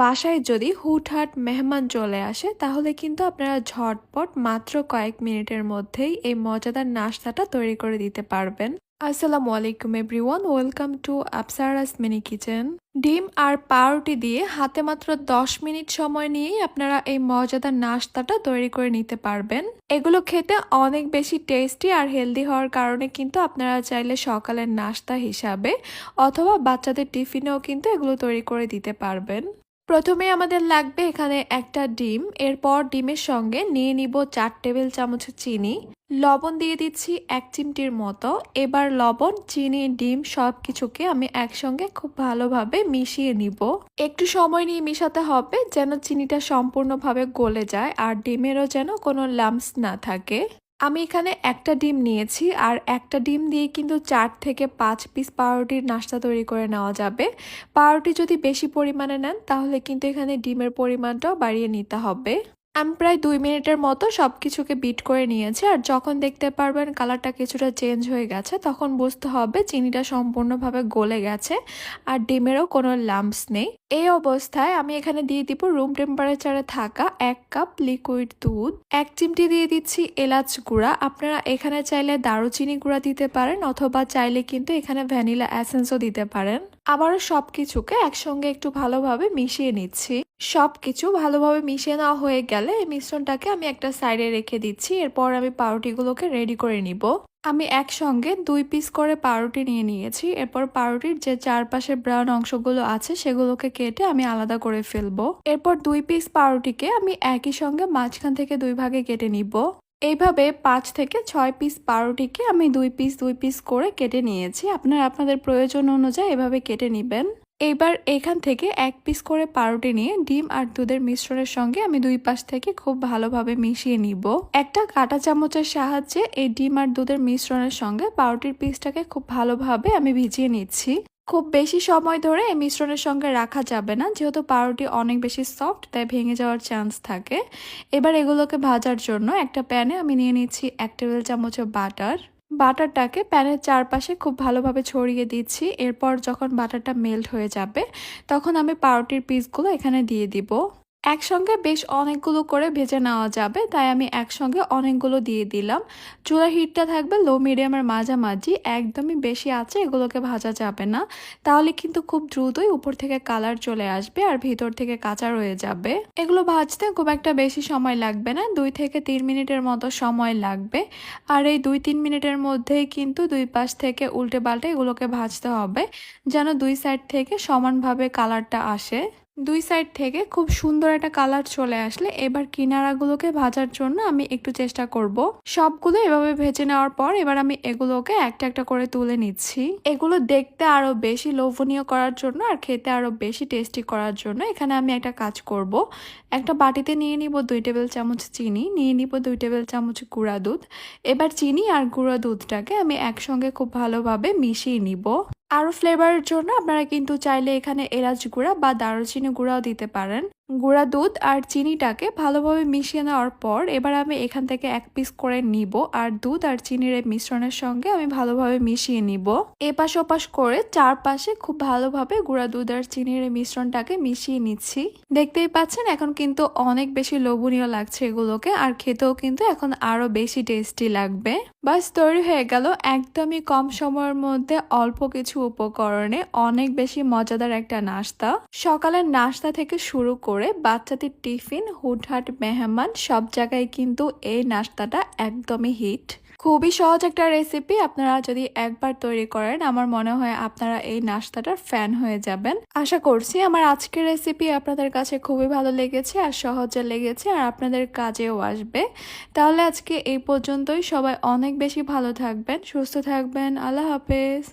বাসায় যদি হুটহাট মেহমান চলে আসে তাহলে কিন্তু আপনারা ঝটপট মাত্র কয়েক মিনিটের মধ্যেই এই মজাদার নাস্তাটা তৈরি করে দিতে পারবেন। আসসালামু আলাইকুম everyone, welcome to Afsara's mini kitchen. ডিম আর পাউরুটি দিয়ে হাতে মাত্র 10 মিনিট সময় নিয়েই আপনারা এই মজাদার নাস্তাটা তৈরি করে নিতে পারবেন। এগুলো খেতে অনেক বেশি টেস্টি আর হেলদি হওয়ার কারণে কিন্তু আপনারা চাইলে সকালের নাস্তা হিসাবে অথবা বাচ্চাদের টিফিনেও কিন্তু এগুলো তৈরি করে দিতে পারবেন। প্রথমে আমাদের লাগবে এখানে একটা ডিম, এরপর ডিমের সঙ্গে নিয়ে নিব 4 টেবিল চামচ চিনি, লবণ দিয়ে দিচ্ছি 1 চিমটির মতো। এবার লবণ, চিনি, ডিম সবকিছুকে আমি একসঙ্গে খুব ভালোভাবে মিশিয়ে নিব। একটু সময় নিয়ে মিশাতে হবে যেন চিনিটা সম্পূর্ণভাবে গলে যায় আর ডিমেরও যেন কোনো লাম্পস না থাকে। আমি এখানে একটা ডিম নিয়েছি আর একটা ডিম দিয়ে কিন্তু 4 থেকে 5 পিস পাউরুটির নাস্তা তৈরি করে নেওয়া যাবে। পাউরুটি যদি বেশি পরিমাণে নেন তাহলে কিন্তু এখানে ডিমের পরিমাণটাও বাড়িয়ে নিতে হবে। আমি প্রায় 2 মিনিটের মতো সবকিছুকে বিট করে নিয়েছি আর যখন দেখতে পারবেন কালারটা কিছুটা চেঞ্জ হয়ে গেছে তখন বুঝতে হবে চিনিটা সম্পূর্ণভাবে গলে গেছে আর ডিমেরও কোনো লাম্পস নেই। এই অবস্থায় আমি এখানে দিয়ে দিব রুম টেম্পারেচারে থাকা 1 কাপ লিকুইড দুধ, 1 চিমটি দিয়ে দিচ্ছি এলাচ গুঁড়া। আপনারা এখানে চাইলে দারুচিনি গুঁড়া দিতে পারেন অথবা চাইলে কিন্তু এখানে ভ্যানিলা এসেন্সও দিতে পারেন। আবারও সবকিছুকে একসঙ্গে একটু ভালোভাবে মিশিয়ে নিচ্ছি। সবকিছু ভালোভাবে মিশিয়ে নেওয়া হয়ে গেলে এই মিশ্রণটাকে আমি একটা সাইডে রেখে দিচ্ছি। এরপর আমি পাউরুটিগুলোকে রেডি করে নিব। আমি একসঙ্গে 2 পিস করে পাউরুটি নিয়ে নিয়েছি। এরপর পাউরুটির যে চারপাশে ব্রাউন অংশগুলো আছে সেগুলোকে কেটে আমি আলাদা করে ফেলবো। এরপর 2 পিস পাউরুটিকে আমি একই সঙ্গে মাঝখান থেকে 2 ভাগে কেটে নিব। এইভাবে 5 থেকে 6 পিস পাউরুটিকে আমি 2 পিস করে কেটে নিয়েছি। আপনারা আপনাদের প্রয়োজন অনুযায়ী এভাবে কেটে নেবেন। এইবার এখান থেকে 1 পিস করে পাউরুটি নিয়ে ডিম আর দুধের মিশ্রণের সঙ্গে আমি 2 পাশ থেকে খুব ভালোভাবে মিশিয়ে নিব। একটা কাঁটা চামচের সাহায্যে এই ডিম আর দুধের মিশ্রণের সঙ্গে পাউরুটির পিসটাকে খুব ভালোভাবে আমি ভিজিয়ে নিচ্ছি। খুব বেশি সময় ধরে এই মিশ্রণের সঙ্গে রাখা যাবে না, যেহেতু পাউরুটি অনেক বেশি সফট তাই ভেঙে যাওয়ার চান্স থাকে। এবার এগুলোকে ভাজার জন্য একটা প্যানে আমি নিয়ে নিচ্ছি 1 টেবিল চামচ বাটার। বাটারটাকে প্যানের চারপাশে খুব ভালোভাবে ছড়িয়ে দিচ্ছি। এরপর যখন বাটারটা মেল্ট হয়ে যাবে তখন আমি পাউরুটির পিসগুলো এখানে দিয়ে দিব। একসঙ্গে বেশ অনেকগুলো করে ভেজে নেওয়া যাবে তাই আমি একসঙ্গে অনেকগুলো দিয়ে দিলাম। চুলার হিটটা থাকবে লো মিডিয়ামের মাঝামাঝি, একদমই বেশি আছে এগুলোকে ভাজা যাবে না, তাহলে কিন্তু খুব দ্রুতই উপর থেকে কালার চলে আসবে আর ভিতর থেকে কাঁচা রয়ে যাবে। এগুলো ভাজতে খুব একটা বেশি সময় লাগবে না, 2 থেকে 3 মিনিটের মতো সময় লাগবে। আর এই 2-3 মিনিটের মধ্যেই কিন্তু 2 পাশ থেকে উল্টে পাল্টে এগুলোকে ভাজতে হবে যেন 2 সাইড থেকে সমানভাবে কালারটা আসে। 2 সাইড থেকে খুব সুন্দর একটা কালার চলে আসলে এবার কিনারাগুলোকে ভাজার জন্য আমি একটু চেষ্টা করব। সবগুলো এভাবে ভেজে নেওয়ার পর এবার আমি এগুলোকে একটা একটা করে তুলে নিচ্ছি। এগুলো দেখতে আরো বেশি লোভনীয় করার জন্য আর খেতে আরো বেশি টেস্টি করার জন্য এখানে আমি একটা কাজ করব। একটা বাটিতে নিয়ে নিব 2 টেবিল চামচ চিনি, নিয়ে নিব 2 টেবিল চামচ গুঁড়া দুধ। এবার চিনি আর গুঁড়া দুধটাকে আমি একসঙ্গে খুব ভালোভাবে মিশিয়ে নিব। আরও ফ্লেভারের জন্য আপনারা কিন্তু চাইলে এখানে এলাচ গুঁড়া বা দারুচিনি গুঁড়াও দিতে পারেন। গুঁড়া দুধ আর চিনিটাকে ভালোভাবে মিশিয়ে নেওয়ার পর এবার আমি এখান থেকে 1 পিস করে নিব আর দুধ আর চিনির এই মিশ্রণের সঙ্গে আমি ভালোভাবে মিশিয়ে নিব। এপাশ ওপাশ করে চারপাশে খুব ভালোভাবে গুঁড়া দুধ আর চিনির এই মিশ্রণটাকে মিশিয়ে নিচ্ছি। দেখতেই পাচ্ছেন এখন কিন্তু অনেক বেশি লোভনীয় লাগছে এগুলোকে, আর খেতেও কিন্তু এখন আরো বেশি টেস্টি লাগবে। বাস তৈরি হয়ে গেল একদমই কম সময়ের মধ্যে অল্প কিছু উপকরণে অনেক বেশি মজাদার একটা নাস্তা। সকালের নাস্তা থেকে শুরু করে বাচ্চাদের টিফিন, হুটহাট মেহমান সব জায়গায় কিন্তু এই নাস্তাটা একদমই হিট। খুবই সহজ একটা রেসিপি, আপনারা যদি একবার তৈরি করেন আমার মনে হয় আপনারা এই নাস্তাটার ফ্যান হয়ে যাবেন। আশা করছি আমার আজকের রেসিপি আপনাদের কাছে খুবই ভালো লেগেছে আর সহজে লেগেছে আর আপনাদের কাজেও আসবে। তাহলে আজকে এই পর্যন্তই। সবাই অনেক বেশি ভালো থাকবেন, সুস্থ থাকবেন। আল্লাহ হাফেজ।